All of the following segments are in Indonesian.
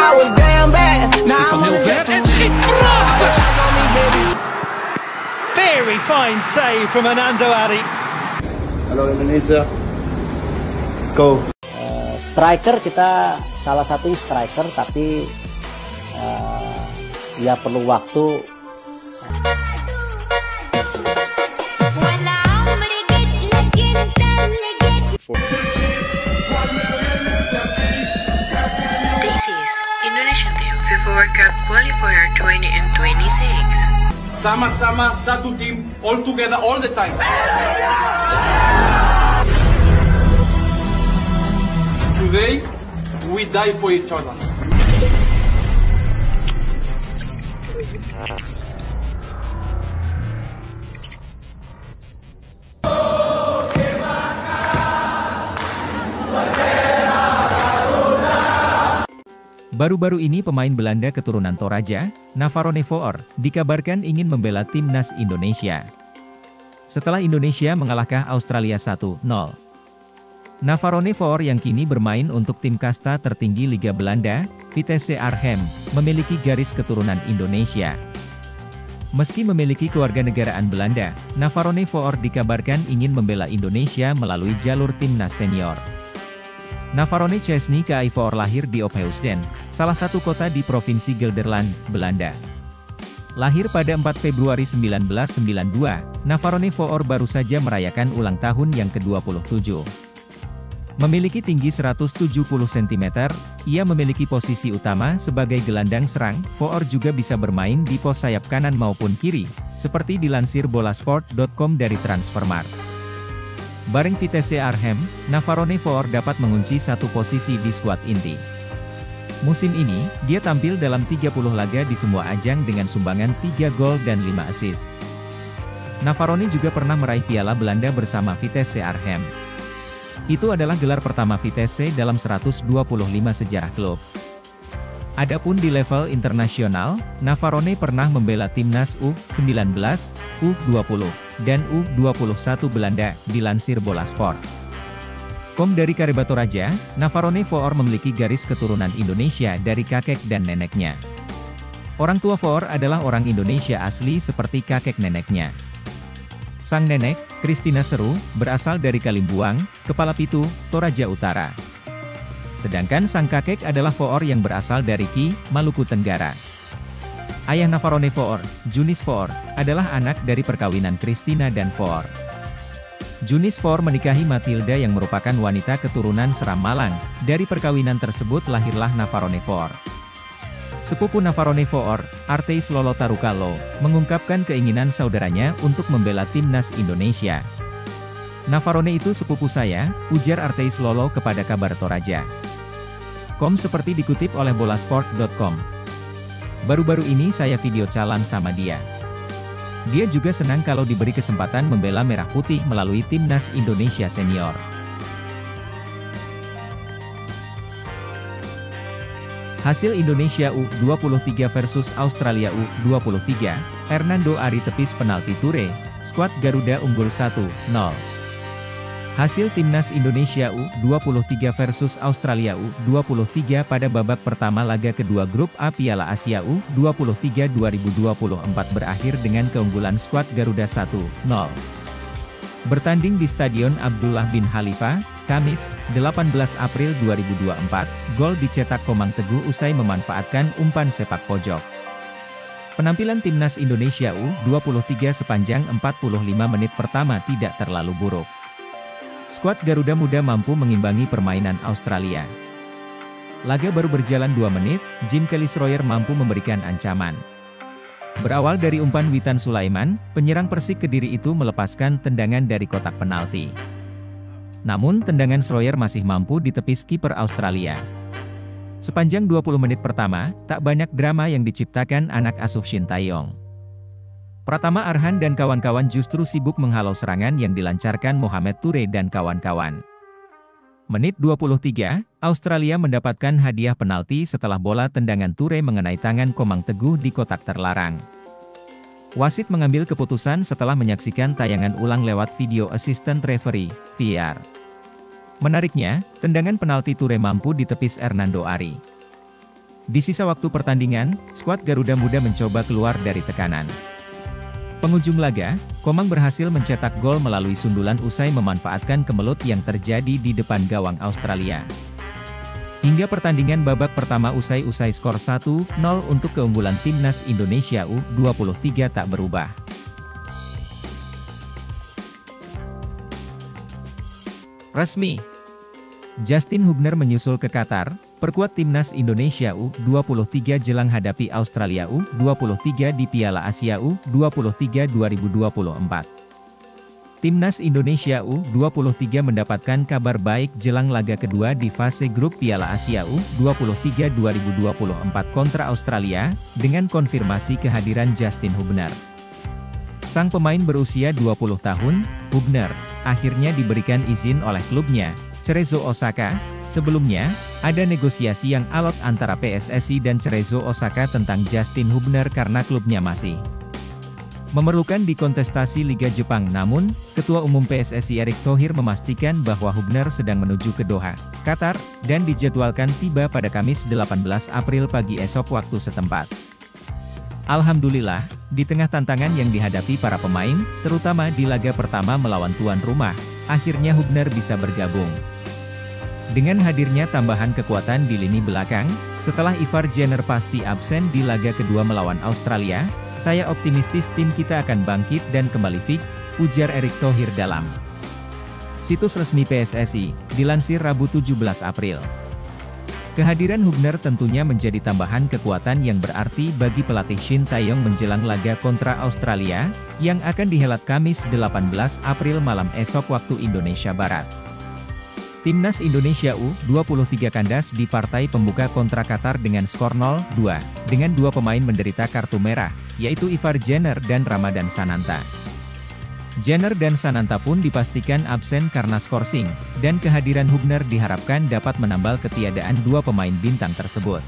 I was damn bad. Now Van I'm heel vet en schiet prachtig! Very fine save from Anando Ari. Halo Indonesia, let's go. Striker kita salah satu striker, tapi ya perlu waktu. This is Indonesian Team FIFA World Cup Qualifier 2026. Sama-sama satu tim, all together all the time. Today we die for each other. Baru-baru ini pemain Belanda keturunan Toraja, Navarone Voor, dikabarkan ingin membela timnas Indonesia. Setelah Indonesia mengalahkan Australia 1-0. Navarone Voor yang kini bermain untuk tim kasta tertinggi Liga Belanda, Vitesse Arnhem, memiliki garis keturunan Indonesia. Meski memiliki kewarganegaraan Belanda, Navarone Voor dikabarkan ingin membela Indonesia melalui jalur timnas senior. Navarone Chesney Kai Voor lahir di Opheusden, salah satu kota di Provinsi Gelderland, Belanda. Lahir pada 4 Februari 1992, Navarone Voor baru saja merayakan ulang tahun yang ke-27. Memiliki tinggi 170 cm, ia memiliki posisi utama sebagai gelandang serang. Voor juga bisa bermain di pos sayap kanan maupun kiri, seperti dilansir bolasport.com dari Transfermarkt. Bareng Vitesse Arnhem, Navarone Voor dapat mengunci satu posisi di skuad inti. Musim ini, dia tampil dalam 30 laga di semua ajang dengan sumbangan 3 gol dan 5 assist. Navarone juga pernah meraih Piala Belanda bersama Vitesse Arnhem. Itu adalah gelar pertama Vitesse dalam 125 sejarah klub. Adapun di level internasional, Navarone pernah membela timnas U19, U20, dan U21 Belanda, dilansir Bolasport. Dari Kareba Toraja, Navarone Voor memiliki garis keturunan Indonesia dari kakek dan neneknya. Orang tua Voor adalah orang Indonesia asli seperti kakek neneknya. Sang nenek, Christina Seru, berasal dari Kalimbuang, Kepala Pitu, Toraja Utara. Sedangkan sang kakek adalah Voor yang berasal dari Ki, Maluku Tenggara. Ayah Navarone Voor, Junis Voor, adalah anak dari perkawinan Christina dan Voor. Junis Voor menikahi Matilda yang merupakan wanita keturunan Seram Malang. Dari perkawinan tersebut lahirlah Navarone Voor. Sepupu Navarone Voor, Arteis Lolo Tarukalo, mengungkapkan keinginan saudaranya untuk membela timnas Indonesia. Navarone itu sepupu saya, ujar Arteis Lolo kepada Kabar Toraja. Seperti dikutip oleh bolasport.com. Baru-baru ini saya video callan sama dia. Dia juga senang kalau diberi kesempatan membela Merah Putih melalui timnas Indonesia senior. Hasil Indonesia U23 versus Australia U23, Hernando Ari tepis penalti Toure, skuad Garuda unggul 1-0. Hasil Timnas Indonesia U23 versus Australia U23 pada babak pertama laga kedua grup A Piala Asia U23 2024 berakhir dengan keunggulan skuad Garuda 1-0. Bertanding di Stadion Abdullah bin Khalifa, Kamis, 18 April 2024, gol dicetak Komang Teguh usai memanfaatkan umpan sepak pojok. Penampilan Timnas Indonesia U23 sepanjang 45 menit pertama tidak terlalu buruk. Skuad Garuda Muda mampu mengimbangi permainan Australia. Laga baru berjalan 2 menit, Jim Kelly-Schroyer mampu memberikan ancaman. Berawal dari umpan Witan Sulaiman, penyerang Persik Kediri itu melepaskan tendangan dari kotak penalti. Namun tendangan Schroyer masih mampu ditepis kiper Australia. Sepanjang 20 menit pertama, tak banyak drama yang diciptakan anak asuh Shin Taeyong. Pratama Arhan dan kawan-kawan justru sibuk menghalau serangan yang dilancarkan Mohamed Toure dan kawan-kawan. Menit 23, Australia mendapatkan hadiah penalti setelah bola tendangan Toure mengenai tangan Komang Teguh di kotak terlarang. Wasit mengambil keputusan setelah menyaksikan tayangan ulang lewat video assistant referee, VAR. Menariknya, tendangan penalti Toure mampu ditepis Hernando Ari. Di sisa waktu pertandingan, skuad Garuda Muda mencoba keluar dari tekanan. Penghujung laga, Komang berhasil mencetak gol melalui sundulan usai memanfaatkan kemelut yang terjadi di depan gawang Australia. Hingga pertandingan babak pertama usai skor 1-0 untuk keunggulan Timnas Indonesia U23 tak berubah. Resmi, Justin Hubner menyusul ke Qatar, perkuat Timnas Indonesia U23 jelang hadapi Australia U23 di Piala Asia U23 2024. Timnas Indonesia U23 mendapatkan kabar baik jelang laga kedua di fase grup Piala Asia U23 2024 kontra Australia, dengan konfirmasi kehadiran Justin Hubner. Sang pemain berusia 20 tahun, Hubner, akhirnya diberikan izin oleh klubnya, Cerezo Osaka. Sebelumnya, ada negosiasi yang alot antara PSSI dan Cerezo Osaka tentang Justin Hubner karena klubnya masih memerlukan di kontestasi Liga Jepang. Namun, Ketua Umum PSSI Erick Thohir memastikan bahwa Hubner sedang menuju ke Doha, Qatar, dan dijadwalkan tiba pada Kamis 18 April pagi esok waktu setempat. Alhamdulillah, di tengah tantangan yang dihadapi para pemain, terutama di laga pertama melawan tuan rumah, akhirnya Hubner bisa bergabung. Dengan hadirnya tambahan kekuatan di lini belakang, setelah Ivar Jenner pasti absen di laga kedua melawan Australia, saya optimistis tim kita akan bangkit dan kembali fit, ujar Erick Thohir dalam situs resmi PSSI, dilansir Rabu 17 April. Kehadiran Hubner tentunya menjadi tambahan kekuatan yang berarti bagi pelatih Shin Taeyong menjelang laga kontra Australia, yang akan dihelat Kamis 18 April malam esok waktu Indonesia Barat. Timnas Indonesia U23 kandas di partai pembuka kontra Qatar dengan skor 0-2, dengan dua pemain menderita kartu merah, yaitu Ivar Jenner dan Ramadan Sananta. Jenner dan Sananta pun dipastikan absen karena skorsing, dan kehadiran Hubner diharapkan dapat menambal ketiadaan dua pemain bintang tersebut.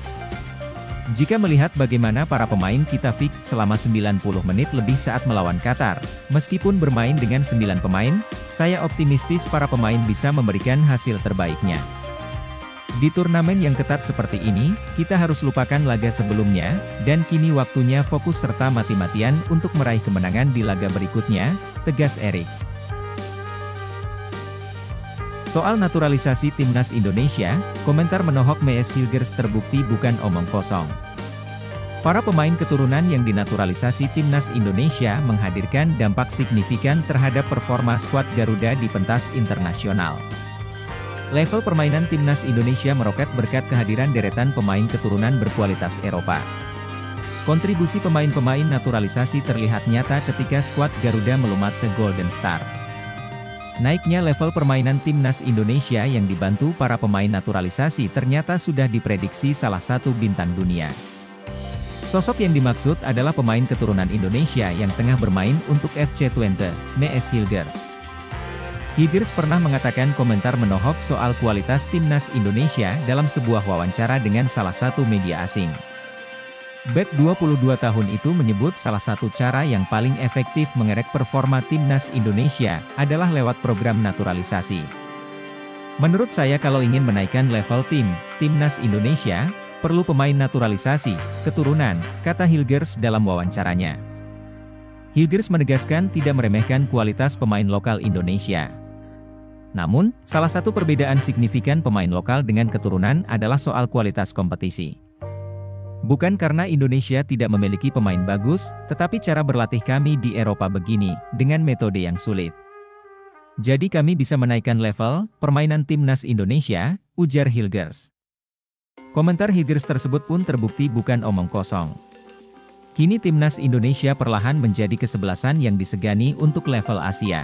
Jika melihat bagaimana para pemain kita fit selama 90 menit lebih saat melawan Qatar, meskipun bermain dengan 9 pemain, saya optimistis para pemain bisa memberikan hasil terbaiknya. Di turnamen yang ketat seperti ini, kita harus lupakan laga sebelumnya, dan kini waktunya fokus serta mati-matian untuk meraih kemenangan di laga berikutnya, tegas Erick. Soal naturalisasi Timnas Indonesia, komentar menohok Mees Hilgers terbukti bukan omong kosong. Para pemain keturunan yang dinaturalisasi Timnas Indonesia menghadirkan dampak signifikan terhadap performa skuad Garuda di pentas internasional. Level permainan Timnas Indonesia meroket berkat kehadiran deretan pemain keturunan berkualitas Eropa. Kontribusi pemain-pemain naturalisasi terlihat nyata ketika skuad Garuda melumat ke Golden Star. Naiknya level permainan Timnas Indonesia yang dibantu para pemain naturalisasi ternyata sudah diprediksi salah satu bintang dunia. Sosok yang dimaksud adalah pemain keturunan Indonesia yang tengah bermain untuk FC Twente, Mees Hilgers. Hilgers pernah mengatakan komentar menohok soal kualitas Timnas Indonesia dalam sebuah wawancara dengan salah satu media asing. Bek 22 tahun itu menyebut salah satu cara yang paling efektif mengerek performa Timnas Indonesia adalah lewat program naturalisasi. Menurut saya kalau ingin menaikkan level Timnas Indonesia, perlu pemain naturalisasi, keturunan, kata Hilgers dalam wawancaranya. Hilgers menegaskan tidak meremehkan kualitas pemain lokal Indonesia. Namun, salah satu perbedaan signifikan pemain lokal dengan keturunan adalah soal kualitas kompetisi. Bukan karena Indonesia tidak memiliki pemain bagus, tetapi cara berlatih kami di Eropa begini, dengan metode yang sulit. Jadi kami bisa menaikkan level permainan Timnas Indonesia, ujar Hilgers. Komentar Hilgers tersebut pun terbukti bukan omong kosong. Kini Timnas Indonesia perlahan menjadi kesebelasan yang disegani untuk level Asia.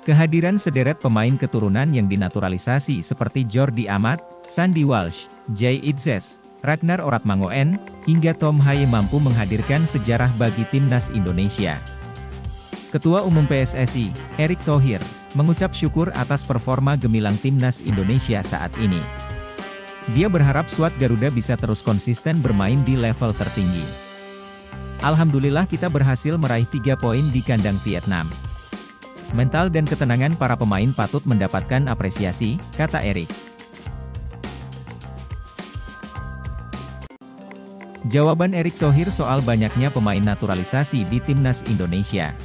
Kehadiran sederet pemain keturunan yang dinaturalisasi seperti Jordi Amat, Sandy Walsh, Jay Idzes, Ragnar Oratmangoen, hingga Tom Haye mampu menghadirkan sejarah bagi Timnas Indonesia. Ketua Umum PSSI, Erick Thohir, mengucap syukur atas performa gemilang Timnas Indonesia saat ini. Dia berharap skuad Garuda bisa terus konsisten bermain di level tertinggi. Alhamdulillah kita berhasil meraih 3 poin di kandang Vietnam. Mental dan ketenangan para pemain patut mendapatkan apresiasi, kata Erick. Jawaban Erick Thohir soal banyaknya pemain naturalisasi di Timnas Indonesia.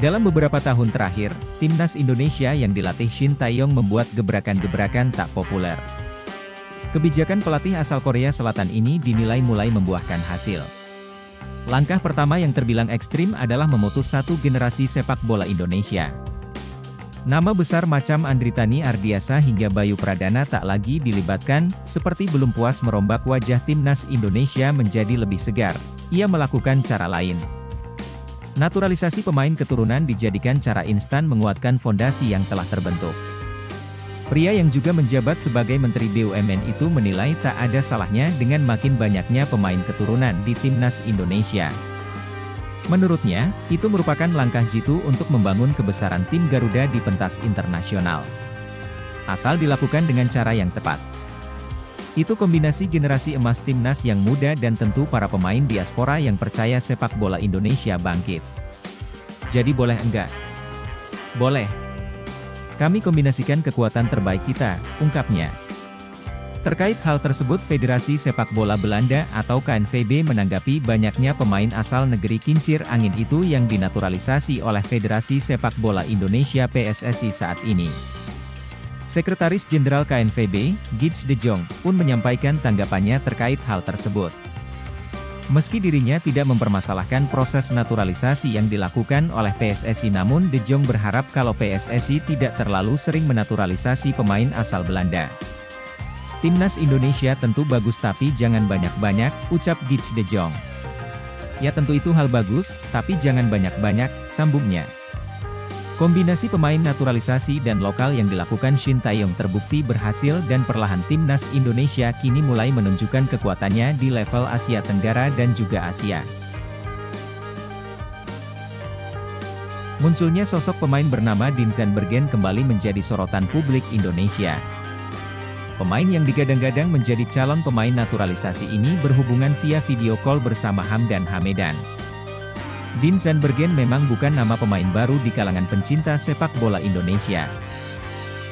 Dalam beberapa tahun terakhir, Timnas Indonesia yang dilatih Shin Tae-yong membuat gebrakan-gebrakan tak populer. Kebijakan pelatih asal Korea Selatan ini dinilai mulai membuahkan hasil. Langkah pertama yang terbilang ekstrim adalah memutus satu generasi sepak bola Indonesia. Nama besar macam Andri Tani Ardiasa hingga Bayu Pradana tak lagi dilibatkan, seperti belum puas merombak wajah Timnas Indonesia menjadi lebih segar, ia melakukan cara lain. Naturalisasi pemain keturunan dijadikan cara instan menguatkan fondasi yang telah terbentuk. Pria yang juga menjabat sebagai Menteri BUMN itu menilai tak ada salahnya dengan makin banyaknya pemain keturunan di Timnas Indonesia. Menurutnya, itu merupakan langkah jitu untuk membangun kebesaran tim Garuda di pentas internasional. Asal dilakukan dengan cara yang tepat. Itu kombinasi generasi emas Timnas yang muda dan tentu para pemain diaspora yang percaya sepak bola Indonesia bangkit. Jadi boleh enggak? Boleh. Kami kombinasikan kekuatan terbaik kita, ungkapnya. Terkait hal tersebut Federasi Sepak Bola Belanda atau KNVB menanggapi banyaknya pemain asal negeri kincir angin itu yang dinaturalisasi oleh Federasi Sepak Bola Indonesia PSSI saat ini. Sekretaris Jenderal KNVB, Gids de Jong, pun menyampaikan tanggapannya terkait hal tersebut. Meski dirinya tidak mempermasalahkan proses naturalisasi yang dilakukan oleh PSSI namun de Jong berharap kalau PSSI tidak terlalu sering menaturalisasi pemain asal Belanda. Timnas Indonesia tentu bagus tapi jangan banyak-banyak, ucap Gids de Jong. Ya tentu itu hal bagus, tapi jangan banyak-banyak, sambungnya. Kombinasi pemain naturalisasi dan lokal yang dilakukan Shin Tae-yong terbukti berhasil dan perlahan Timnas Indonesia kini mulai menunjukkan kekuatannya di level Asia Tenggara dan juga Asia. Munculnya sosok pemain bernama Dean Zandbergen kembali menjadi sorotan publik Indonesia. Pemain yang digadang-gadang menjadi calon pemain naturalisasi ini berhubungan via video call bersama Hamdan Hamedan. Dean Zandbergen memang bukan nama pemain baru di kalangan pencinta sepak bola Indonesia.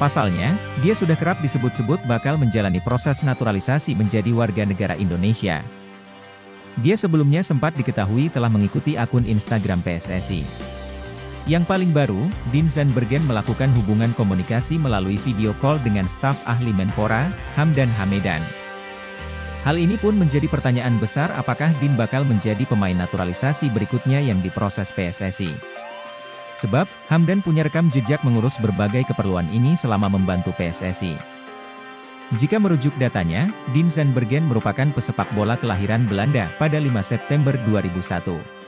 Pasalnya, dia sudah kerap disebut-sebut bakal menjalani proses naturalisasi menjadi warga negara Indonesia. Dia sebelumnya sempat diketahui telah mengikuti akun Instagram PSSI. Yang paling baru, Dean Zandbergen melakukan hubungan komunikasi melalui video call dengan staf ahli Menpora, Hamdan Hamedan. Hal ini pun menjadi pertanyaan besar apakah Dean bakal menjadi pemain naturalisasi berikutnya yang diproses PSSI. Sebab, Hamdan punya rekam jejak mengurus berbagai keperluan ini selama membantu PSSI. Jika merujuk datanya, Dean Zandbergen merupakan pesepak bola kelahiran Belanda pada 5 September 2001.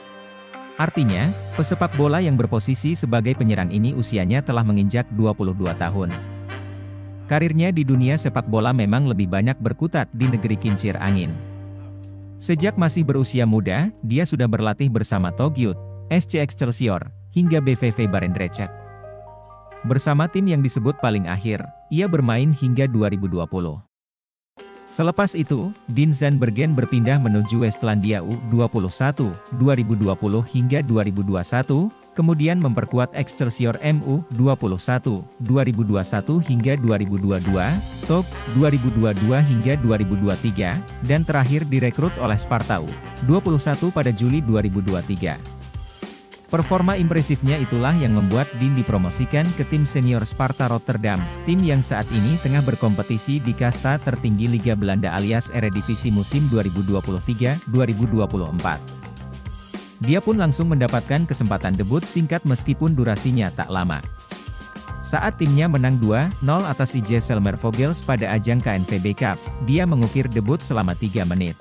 Artinya, pesepak bola yang berposisi sebagai penyerang ini usianya telah menginjak 22 tahun. Karirnya di dunia sepak bola memang lebih banyak berkutat di negeri kincir angin. Sejak masih berusia muda, dia sudah berlatih bersama Togyut, SC Excelsior, hingga BVV Barendrecht. Bersama tim yang disebut paling akhir, ia bermain hingga 2020. Selepas itu, Dean Zandbergen berpindah menuju Westlandia U21, 2020 hingga 2021, kemudian memperkuat Excelsior MU21, 2021 hingga 2022, TOG, 2022 hingga 2023, dan terakhir direkrut oleh Sparta U21 pada Juli 2023. Performa impresifnya itulah yang membuat Dean dipromosikan ke tim senior Sparta Rotterdam, tim yang saat ini tengah berkompetisi di kasta tertinggi Liga Belanda alias Eredivisie musim 2023-2024. Dia pun langsung mendapatkan kesempatan debut singkat meskipun durasinya tak lama. Saat timnya menang 2-0 atas IJ Selmer Vogels pada ajang KNVB Cup, dia mengukir debut selama 3 menit.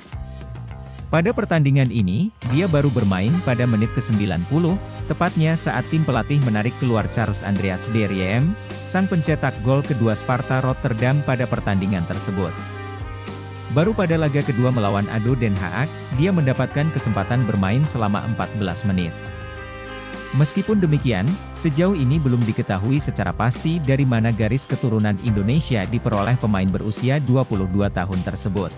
Pada pertandingan ini, dia baru bermain pada menit ke-90, tepatnya saat tim pelatih menarik keluar Charles Andreas Beriem, sang pencetak gol kedua Sparta Rotterdam pada pertandingan tersebut. Baru pada laga kedua melawan ADO Den Haag, dia mendapatkan kesempatan bermain selama 14 menit. Meskipun demikian, sejauh ini belum diketahui secara pasti dari mana garis keturunan Indonesia diperoleh pemain berusia 22 tahun tersebut.